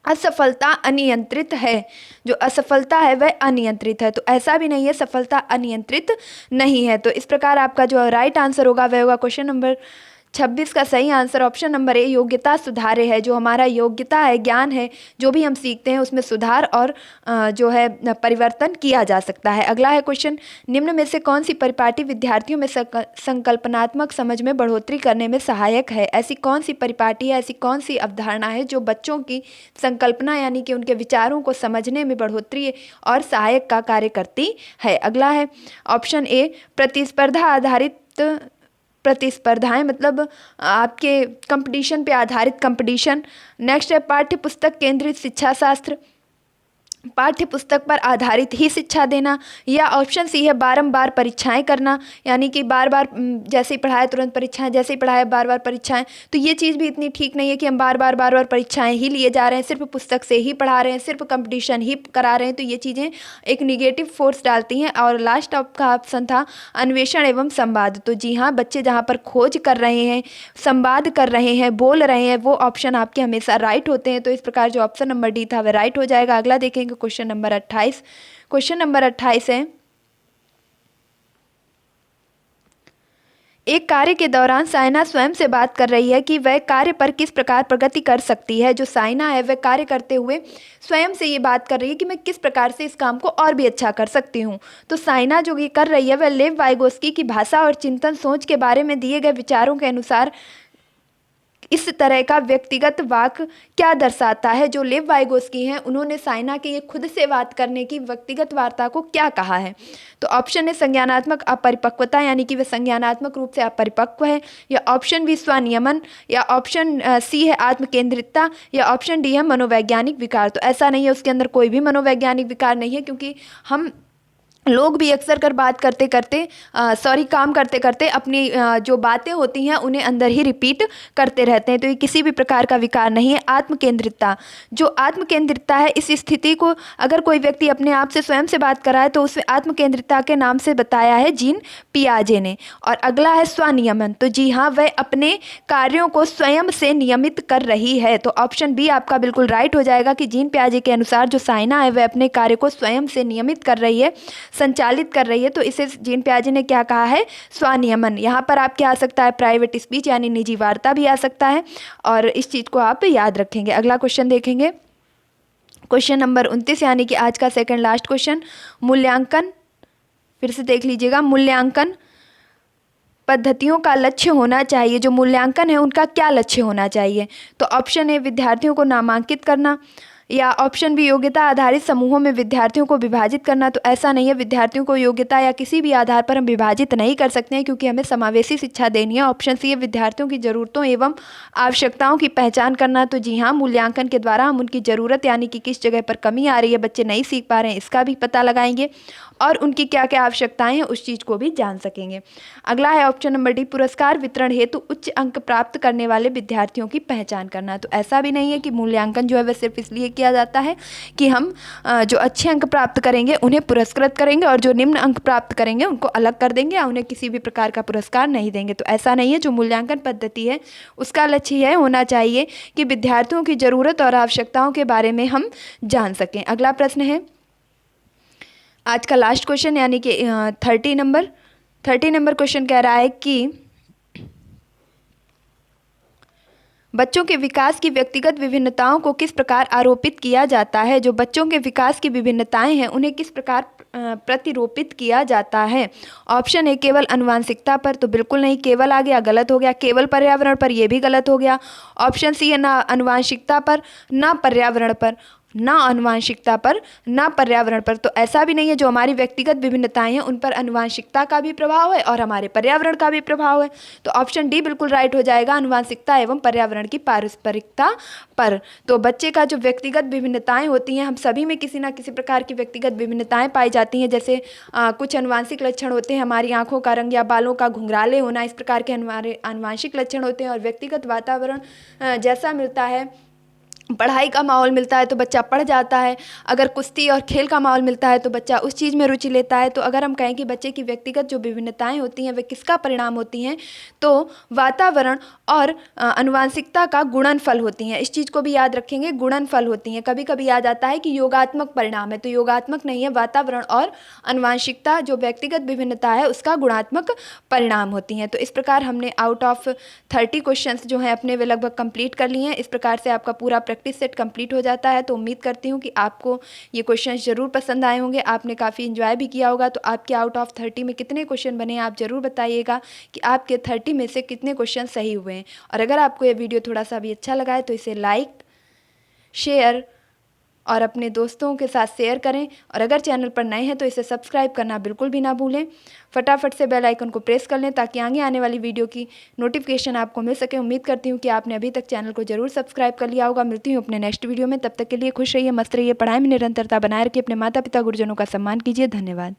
असफलता अनियंत्रित है, जो असफलता है वह अनियंत्रित है, तो ऐसा भी नहीं है सफलता अनियंत्रित नहीं है। तो इस प्रकार आपका जो राइट आंसर होगा वह होगा क्वेश्चन नंबर 26 का सही आंसर ऑप्शन नंबर ए, योग्यता सुधारे है। जो हमारा योग्यता है, ज्ञान है, जो भी हम सीखते हैं उसमें सुधार और जो है परिवर्तन किया जा सकता है। अगला है क्वेश्चन, निम्न में से कौन सी परिपाटी विद्यार्थियों में संकल्पनात्मक समझ में बढ़ोतरी करने में सहायक है? ऐसी कौन सी परिपाटी है, ऐसी कौन सी अवधारणा है जो बच्चों की संकल्पना यानी कि उनके विचारों को समझने में बढ़ोतरी और सहायक का कार्य करती है? अगला है ऑप्शन ए, प्रतिस्पर्धा आधारित प्रतिस्पर्धाएं, मतलब आपके कंपटीशन पे आधारित कंपटीशन। नेक्स्ट है पाठ्य पुस्तक केंद्रित शिक्षा शास्त्र। पाठ्य पुस्तक पर आधारित ही शिक्षा देना, या ऑप्शन सी है बारंबार परीक्षाएं करना, यानी कि बार बार जैसे ही पढ़ाया तुरंत परीक्षाएं, जैसे ही पढ़ाया बार बार परीक्षाएं। तो ये चीज़ भी इतनी ठीक नहीं है कि हम बार बार परीक्षाएं ही लिए जा रहे हैं, सिर्फ पुस्तक से ही पढ़ा रहे हैं, सिर्फ कंपटीशन ही करा रहे हैं। तो ये चीज़ें एक निगेटिव फोर्स डालती हैं। और लास्ट आपका ऑप्शन था अन्वेषण एवं संवाद। तो जी हाँ, बच्चे जहाँ पर खोज कर रहे हैं, संवाद कर रहे हैं, बोल रहे हैं, वो ऑप्शन आपके हमेशा राइट होते हैं। तो इस प्रकार जो ऑप्शन नंबर डी था वह राइट हो जाएगा। अगला देखेंगे क्वेश्चन नंबर 28। क्वेश्चन नंबर 28 है, एक कार्य के दौरान साइना स्वयं से बात कर रही है कि वह कार्य पर किस प्रकार प्रगति कर सकती है। जो साइना है वह कार्य करते हुए स्वयं से ये बात कर रही है कि मैं किस प्रकार से इस काम को और भी अच्छा कर सकती हूँ। तो साइना जो ये कर रही है वह लेव वाइगोस्की की भाषा और चिंतन सोच के बारे में दिए गए विचारों के अनुसार इस तरह का व्यक्तिगत वाक्य क्या दर्शाता है। जो लेव वाइगोस्की हैं उन्होंने साइना के ये खुद से बात करने की व्यक्तिगत वार्ता को क्या कहा है। तो ऑप्शन है संज्ञानात्मक अपरिपक्वता, यानी कि वे संज्ञानात्मक रूप से अपरिपक्व है, या ऑप्शन बी स्वनियमन, या ऑप्शन सी है आत्मकेंद्रितता, या ऑप्शन डी है मनोवैज्ञानिक विकार। तो ऐसा नहीं है, उसके अंदर कोई भी मनोवैज्ञानिक विकार नहीं है, क्योंकि हम लोग भी अक्सर कर बात करते करते काम करते करते अपनी जो बातें होती हैं उन्हें अंदर ही रिपीट करते रहते हैं। तो ये किसी भी प्रकार का विकार नहीं है। आत्मकेंद्रितता, जो आत्मकेंद्रितता है, इस स्थिति को अगर कोई व्यक्ति अपने आप से स्वयं से बात कर रहा है तो उसमें आत्मकेंद्रितता के नाम से बताया है जीन पियाजे ने। और अगला है स्वनियमन। तो जी हाँ, वह अपने कार्यों को स्वयं से नियमित कर रही है। तो ऑप्शन बी आपका बिल्कुल राइट हो जाएगा कि जीन पियाजे के अनुसार जो साइना है वह अपने कार्य को स्वयं से नियमित कर रही है, संचालित कर रही है। तो इसे जीन पियाजे ने क्या कहा है, स्वनियमन। यहाँ पर आप क्या आ सकता है, प्राइवेट स्पीच यानी निजी वार्ता भी आ सकता है, और इस चीज़ को आप याद रखेंगे। अगला क्वेश्चन देखेंगे, क्वेश्चन नंबर 29, यानी कि आज का सेकंड लास्ट क्वेश्चन। मूल्यांकन, फिर से देख लीजिएगा, मूल्यांकन पद्धतियों का लक्ष्य होना चाहिए। जो मूल्यांकन है उनका क्या लक्ष्य होना चाहिए। तो ऑप्शन ए विद्यार्थियों को नामांकित करना, या ऑप्शन बी योग्यता आधारित समूहों में विद्यार्थियों को विभाजित करना। तो ऐसा नहीं है, विद्यार्थियों को योग्यता या किसी भी आधार पर हम विभाजित नहीं कर सकते हैं, क्योंकि हमें समावेशी शिक्षा देनी है। ऑप्शन सी है विद्यार्थियों की ज़रूरतों एवं आवश्यकताओं की पहचान करना। तो जी हाँ, मूल्यांकन के द्वारा हम उनकी ज़रूरत यानी कि किस जगह पर कमी आ रही है, बच्चे नहीं सीख पा रहे हैं, इसका भी पता लगाएंगे, और उनकी क्या क्या आवश्यकताएं हैं उस चीज़ को भी जान सकेंगे। अगला है ऑप्शन नंबर डी, पुरस्कार वितरण हेतु उच्च अंक प्राप्त करने वाले विद्यार्थियों की पहचान करना। तो ऐसा भी नहीं है कि मूल्यांकन जो है वह सिर्फ इसलिए किया जाता है कि हम जो अच्छे अंक प्राप्त करेंगे उन्हें पुरस्कृत करेंगे, और जो निम्न अंक प्राप्त करेंगे उनको अलग कर देंगे या उन्हें किसी भी प्रकार का पुरस्कार नहीं देंगे। तो ऐसा नहीं है। जो मूल्यांकन पद्धति है उसका लक्ष्य यह होना चाहिए कि विद्यार्थियों की ज़रूरत और आवश्यकताओं के बारे में हम जान सकें। अगला प्रश्न है आज का लास्ट क्वेश्चन, यानी कि 30 नंबर क्वेश्चन कह रहा है कि बच्चों के विकास की व्यक्तिगत विभिन्नताओं को किस प्रकार आरोपित किया जाता है। जो बच्चों के विकास की विभिन्नताएं हैं उन्हें किस प्रकार प्रतिरोपित किया जाता है। ऑप्शन ए केवल आनुवांशिकता पर। तो बिल्कुल नहीं, केवल आ गया, गलत हो गया। केवल पर्यावरण पर, यह भी गलत हो गया। ऑप्शन सी है ना आनुवांशिकता पर ना पर्यावरण पर, ना आनुवांशिकता पर ना पर्यावरण पर। तो ऐसा भी नहीं है, जो हमारी व्यक्तिगत विभिन्नताएं हैं उन पर आनुवांशिकता का भी प्रभाव है और हमारे पर्यावरण का भी प्रभाव है। तो ऑप्शन डी बिल्कुल राइट हो जाएगा, आनुवांशिकता एवं पर्यावरण की पारस्परिकता पर। तो बच्चे का जो व्यक्तिगत विभिन्नताएं होती हैं, हम सभी में किसी ना किसी प्रकार की व्यक्तिगत विभिन्नताएं पाई जाती हैं। जैसे कुछ आनुवांशिक लक्षण होते हैं, हमारी आंखों का रंग या बालों का घुंघराले होना, इस प्रकार के हमारे आनुवांशिक लक्षण होते हैं। और व्यक्तिगत वातावरण जैसा मिलता है, पढ़ाई का माहौल मिलता है तो बच्चा पढ़ जाता है, अगर कुश्ती और खेल का माहौल मिलता है तो बच्चा उस चीज़ में रुचि लेता है। तो अगर हम कहें कि बच्चे की व्यक्तिगत जो विभिन्नताएं होती हैं वे किसका परिणाम होती हैं, तो वातावरण और आनुवांशिकता का गुणनफल होती हैं। इस चीज़ को भी याद रखेंगे, गुणनफल होती हैं। कभी कभी याद आता है कि योगात्मक परिणाम है, तो योगात्मक नहीं है, वातावरण और आनुवांशिकता जो व्यक्तिगत विभिन्नता है उसका गुणात्मक परिणाम होती हैं। तो इस प्रकार हमने आउट ऑफ 30 क्वेश्चंस जो हैं अपने वे लगभग कंप्लीट कर लिए हैं। इस प्रकार से आपका पूरा प्रैक्टिस सेट कंप्लीट हो जाता है। तो उम्मीद करती हूँ कि आपको ये क्वेश्चंस ज़रूर पसंद आए होंगे, आपने काफ़ी इन्जॉय भी किया होगा। तो आपके आउट ऑफ 30 में कितने क्वेश्चन बने आप ज़रूर बताइएगा कि आपके 30 में से कितने क्वेश्चन सही हुए हैं। और अगर आपको ये वीडियो थोड़ा सा भी अच्छा लगा है तो इसे लाइक, शेयर और अपने दोस्तों के साथ शेयर करें। और अगर चैनल पर नए हैं तो इसे सब्सक्राइब करना बिल्कुल भी ना भूलें। फटाफट से बेल आइकन को प्रेस कर लें ताकि आगे आने वाली वीडियो की नोटिफिकेशन आपको मिल सके। उम्मीद करती हूँ कि आपने अभी तक चैनल को जरूर सब्सक्राइब कर लिया होगा। मिलती हूँ अपने नेक्स्ट वीडियो में, तब तक के लिए खुश रहिए, मस्त रहिए, पढ़ाई में निरंतरता बनाए रखिए, अपने माता पिता गुरुजनों का सम्मान कीजिए। धन्यवाद।